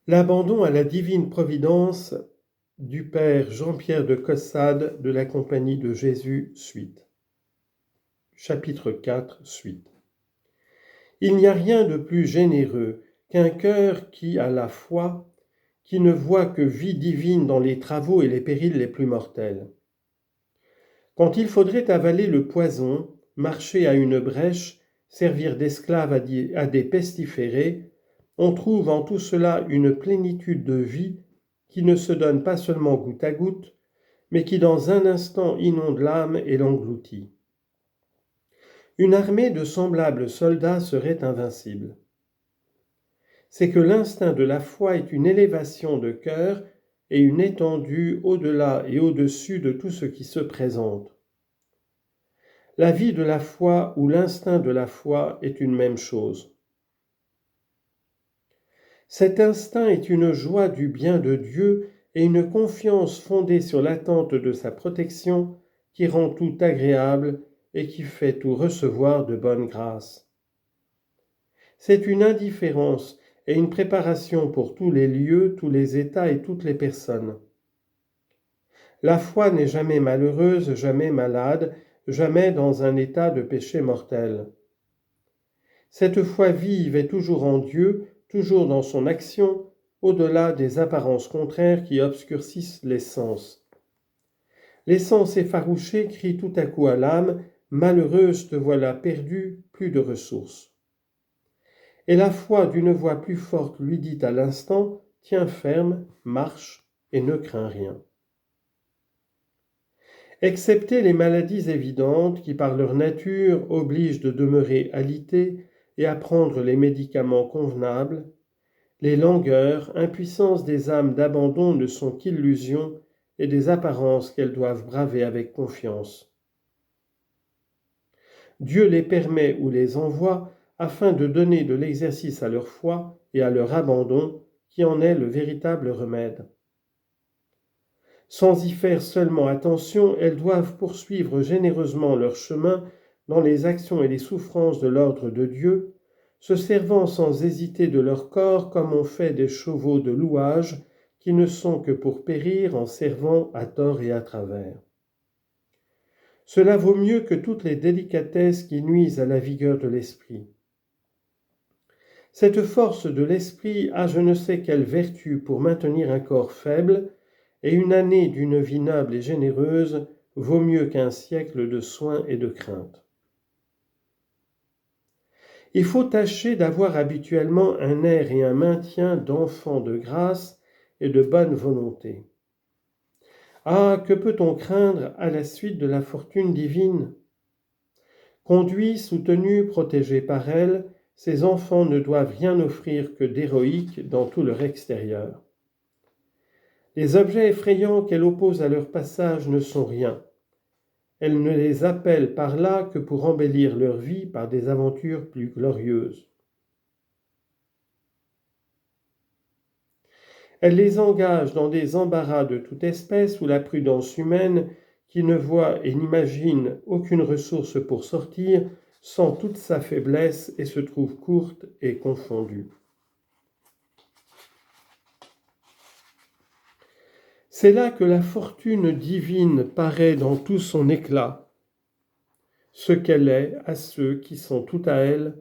L'abandon à la divine providence du Père Jean-Pierre de Caussade de la Compagnie de Jésus, suite. Chapitre 4, suite. Il n'y a rien de plus généreux qu'un cœur qui a la foi, qui ne voit que vie divine dans les travaux et les périls les plus mortels. Quand il faudrait avaler le poison, marcher à une brèche, servir d'esclave à des pestiférés, on trouve en tout cela une plénitude de vie qui ne se donne pas seulement goutte à goutte, mais qui dans un instant inonde l'âme et l'engloutit. Une armée de semblables soldats serait invincible. C'est que l'instinct de la foi est une élévation de cœur et une étendue au-delà et au-dessus de tout ce qui se présente. La vie de la foi ou l'instinct de la foi est une même chose. Cet instinct est une joie du bien de Dieu et une confiance fondée sur l'attente de sa protection qui rend tout agréable et qui fait tout recevoir de bonne grâce. C'est une indifférence et une préparation pour tous les lieux, tous les états et toutes les personnes. La foi n'est jamais malheureuse, jamais malade, jamais dans un état de péché mortel. Cette foi vive est toujours en Dieu, toujours dans son action, au-delà des apparences contraires qui obscurcissent les sens. Les sens effarouchés crient tout à coup à l'âme « Malheureuse te voilà perdue, plus de ressources ». Et la foi d'une voix plus forte lui dit à l'instant « Tiens ferme, marche et ne crains rien ». Excepté les maladies évidentes qui par leur nature obligent de demeurer alitées et à prendre les médicaments convenables, les langueurs, impuissances des âmes d'abandon ne sont qu'illusions et des apparences qu'elles doivent braver avec confiance. Dieu les permet ou les envoie afin de donner de l'exercice à leur foi et à leur abandon, qui en est le véritable remède. Sans y faire seulement attention, elles doivent poursuivre généreusement leur chemin dans les actions et les souffrances de l'ordre de Dieu, se servant sans hésiter de leur corps comme on fait des chevaux de louage qui ne sont que pour périr en servant à tort et à travers. Cela vaut mieux que toutes les délicatesses qui nuisent à la vigueur de l'esprit. Cette force de l'esprit a je ne sais quelle vertu pour maintenir un corps faible, et une année d'une vie noble et généreuse vaut mieux qu'un siècle de soins et de crainte. Il faut tâcher d'avoir habituellement un air et un maintien d'enfant de grâce et de bonne volonté. Ah, que peut-on craindre à la suite de la fortune divine ? Conduits, soutenus, protégés par elle, ces enfants ne doivent rien offrir que d'héroïque dans tout leur extérieur. Les objets effrayants qu'elle oppose à leur passage ne sont rien. Elle ne les appelle par là que pour embellir leur vie par des aventures plus glorieuses. Elle les engage dans des embarras de toute espèce où la prudence humaine, qui ne voit et n'imagine aucune ressource pour sortir, sent toute sa faiblesse et se trouve courte et confondue. C'est là que la fortune divine paraît dans tout son éclat, ce qu'elle est à ceux qui sont tout à elle,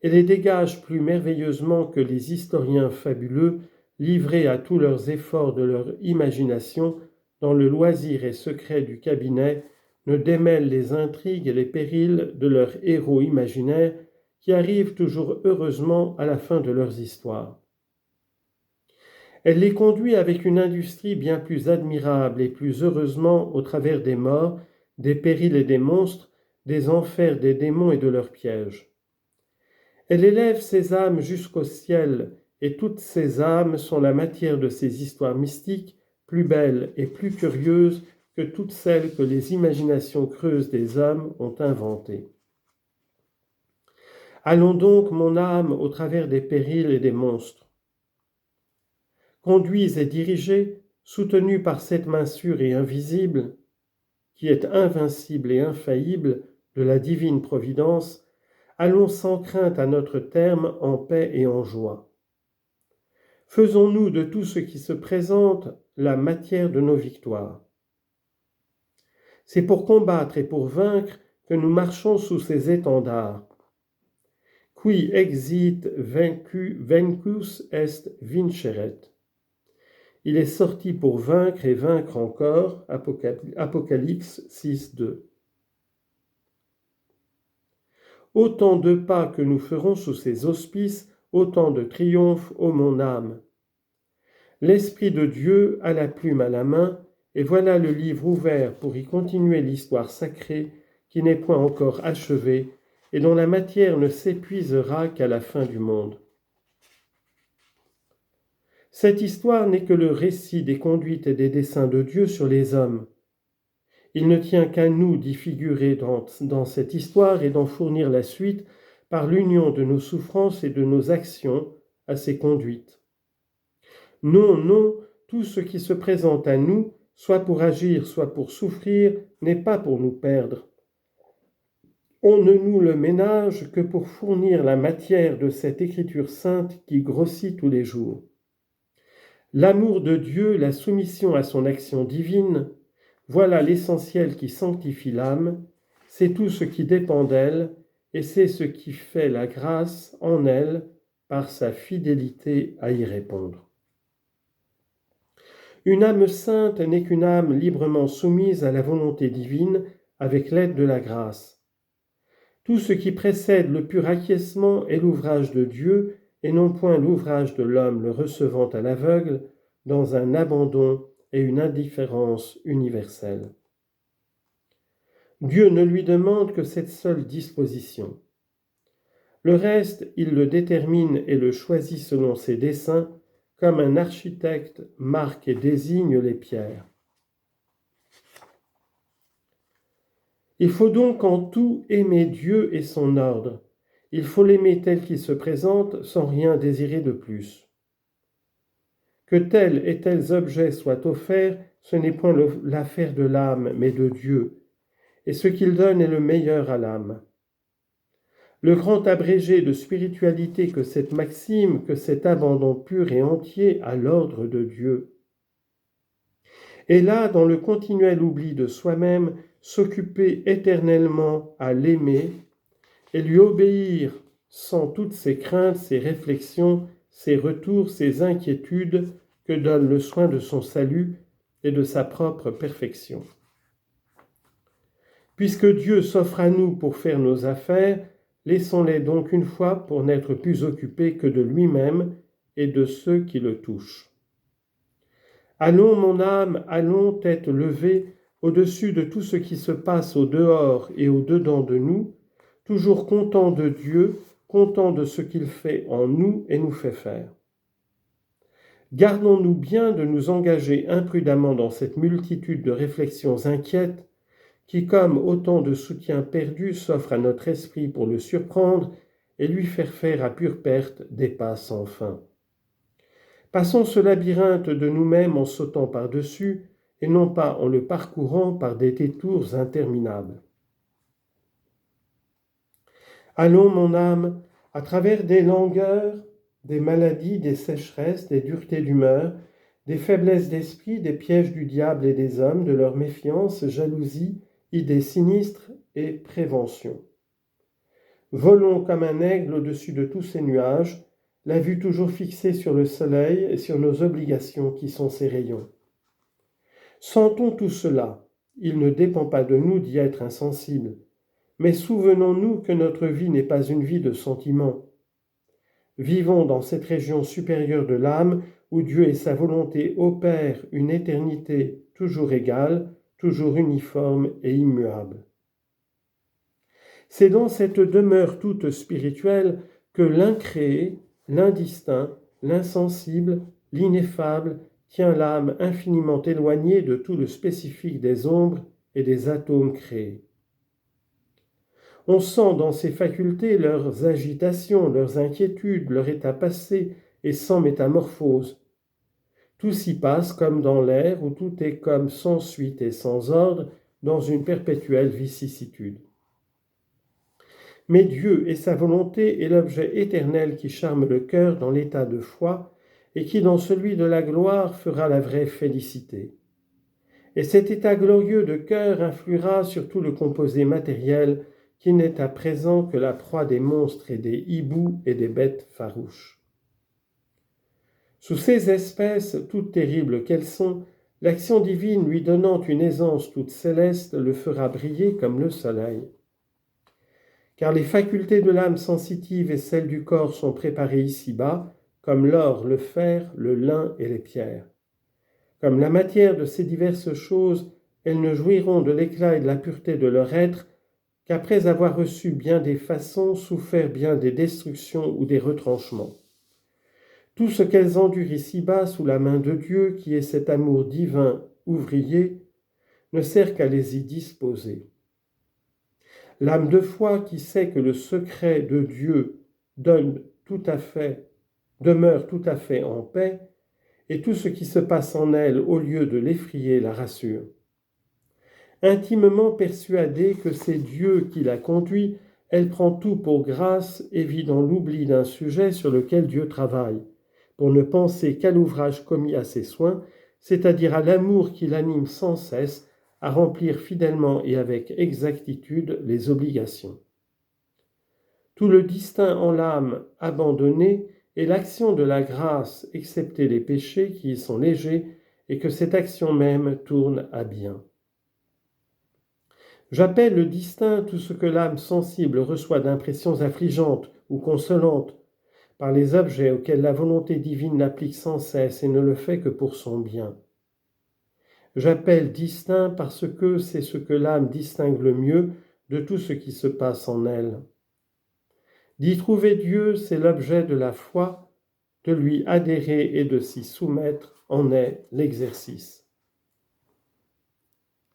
et les dégage plus merveilleusement que les historiens fabuleux, livrés à tous leurs efforts de leur imagination, dans le loisir et secret du cabinet, ne démêlent les intrigues et les périls de leurs héros imaginaires qui arrivent toujours heureusement à la fin de leurs histoires. Elle les conduit avec une industrie bien plus admirable et plus heureusement au travers des morts, des périls et des monstres, des enfers des démons et de leurs pièges. Elle élève ses âmes jusqu'au ciel, et toutes ces âmes sont la matière de ces histoires mystiques, plus belles et plus curieuses que toutes celles que les imaginations creuses des hommes ont inventées. Allons donc, mon âme, au travers des périls et des monstres. Conduits et dirigés, soutenus par cette main sûre et invisible, qui est invincible et infaillible de la divine providence, allons sans crainte à notre terme en paix et en joie. Faisons-nous de tout ce qui se présente la matière de nos victoires. C'est pour combattre et pour vaincre que nous marchons sous ces étendards. Qui exit vancus est vinceret. Il est sorti pour vaincre et vaincre encore. Apocalypse 6:2. Autant de pas que nous ferons sous ces auspices, autant de triomphes, ô mon âme. L'Esprit de Dieu a la plume à la main, et voilà le livre ouvert pour y continuer l'histoire sacrée qui n'est point encore achevée et dont la matière ne s'épuisera qu'à la fin du monde. Cette histoire n'est que le récit des conduites et des desseins de Dieu sur les hommes. Il ne tient qu'à nous d'y figurer dans cette histoire et d'en fournir la suite par l'union de nos souffrances et de nos actions à ces conduites. Non, non, tout ce qui se présente à nous, soit pour agir, soit pour souffrir, n'est pas pour nous perdre. On ne nous le ménage que pour fournir la matière de cette écriture sainte qui grossit tous les jours. L'amour de Dieu, la soumission à son action divine, voilà l'essentiel qui sanctifie l'âme, c'est tout ce qui dépend d'elle et c'est ce qui fait la grâce en elle par sa fidélité à y répondre. Une âme sainte n'est qu'une âme librement soumise à la volonté divine avec l'aide de la grâce. Tout ce qui précède le pur acquiescement est l'ouvrage de Dieu et non point l'ouvrage de l'homme le recevant à l'aveugle dans un abandon et une indifférence universelle. Dieu ne lui demande que cette seule disposition. Le reste, il le détermine et le choisit selon ses desseins, comme un architecte marque et désigne les pierres. Il faut donc en tout aimer Dieu et son ordre. Il faut l'aimer tel qu'il se présente sans rien désirer de plus. Que tels et tels objets soient offerts, ce n'est point l'affaire de l'âme, mais de Dieu, et ce qu'il donne est le meilleur à l'âme. Le grand abrégé de spiritualité que cette maxime, que cet abandon pur et entier à l'ordre de Dieu. Et là, dans le continuel oubli de soi-même, s'occuper éternellement à l'aimer et lui obéir sans toutes ses craintes, ses réflexions, ses retours, ses inquiétudes que donne le soin de son salut et de sa propre perfection. Puisque Dieu s'offre à nous pour faire nos affaires, laissons-les donc une fois pour n'être plus occupés que de lui-même et de ceux qui le touchent. Allons, mon âme, allons, tête levée, au-dessus de tout ce qui se passe au dehors et au dedans de nous, toujours content de Dieu, content de ce qu'il fait en nous et nous fait faire. Gardons-nous bien de nous engager imprudemment dans cette multitude de réflexions inquiètes qui, comme autant de soutiens perdus, s'offrent à notre esprit pour le surprendre et lui faire à pure perte des pas sans fin. Passons ce labyrinthe de nous-mêmes en sautant par-dessus et non pas en le parcourant par des détours interminables. Allons, mon âme, à travers des langueurs, des maladies, des sécheresses, des duretés d'humeur, des faiblesses d'esprit, des pièges du diable et des hommes, de leur méfiance, jalousie, idées sinistres et prévention. Volons comme un aigle au-dessus de tous ces nuages, la vue toujours fixée sur le soleil et sur nos obligations qui sont ses rayons. Sentons tout cela, il ne dépend pas de nous d'y être insensibles, mais souvenons-nous que notre vie n'est pas une vie de sentiments. Vivons dans cette région supérieure de l'âme où Dieu et sa volonté opèrent une éternité toujours égale, toujours uniforme et immuable. C'est dans cette demeure toute spirituelle que l'incréé, l'indistinct, l'insensible, l'ineffable tient l'âme infiniment éloignée de tout le spécifique des ombres et des atomes créés. On sent dans ces facultés leurs agitations, leurs inquiétudes, leur état passé et sans métamorphose. Tout s'y passe comme dans l'air où tout est comme sans suite et sans ordre dans une perpétuelle vicissitude. Mais Dieu et sa volonté est l'objet éternel qui charme le cœur dans l'état de foi et qui dans celui de la gloire fera la vraie félicité. Et cet état glorieux de cœur influera sur tout le composé matériel qui n'est à présent que la proie des monstres et des hiboux et des bêtes farouches. Sous ces espèces, toutes terribles qu'elles sont, l'action divine lui donnant une aisance toute céleste le fera briller comme le soleil. Car les facultés de l'âme sensitive et celles du corps sont préparées ici-bas, comme l'or, le fer, le lin et les pierres. Comme la matière de ces diverses choses, elles ne jouiront de l'éclat et de la pureté de leur être qu'après avoir reçu bien des façons, souffert bien des destructions ou des retranchements. Tout ce qu'elles endurent ici-bas sous la main de Dieu, qui est cet amour divin ouvrier, ne sert qu'à les y disposer. L'âme de foi qui sait que le secret de Dieu demeure tout à fait en paix, et tout ce qui se passe en elle, au lieu de l'effrayer, la rassure. Intimement persuadée que c'est Dieu qui la conduit, elle prend tout pour grâce et vit dans l'oubli d'un sujet sur lequel Dieu travaille, pour ne penser qu'à l'ouvrage commis à ses soins, c'est-à-dire à l'amour qui l'anime sans cesse à remplir fidèlement et avec exactitude les obligations. Tout le distinct en l'âme abandonnée est l'action de la grâce, excepté les péchés qui y sont légers, et que cette action même tourne à bien. J'appelle le distinct tout ce que l'âme sensible reçoit d'impressions affligeantes ou consolantes par les objets auxquels la volonté divine l'applique sans cesse et ne le fait que pour son bien. J'appelle distinct parce que c'est ce que l'âme distingue le mieux de tout ce qui se passe en elle. D'y trouver Dieu, c'est l'objet de la foi, de lui adhérer et de s'y soumettre en est l'exercice.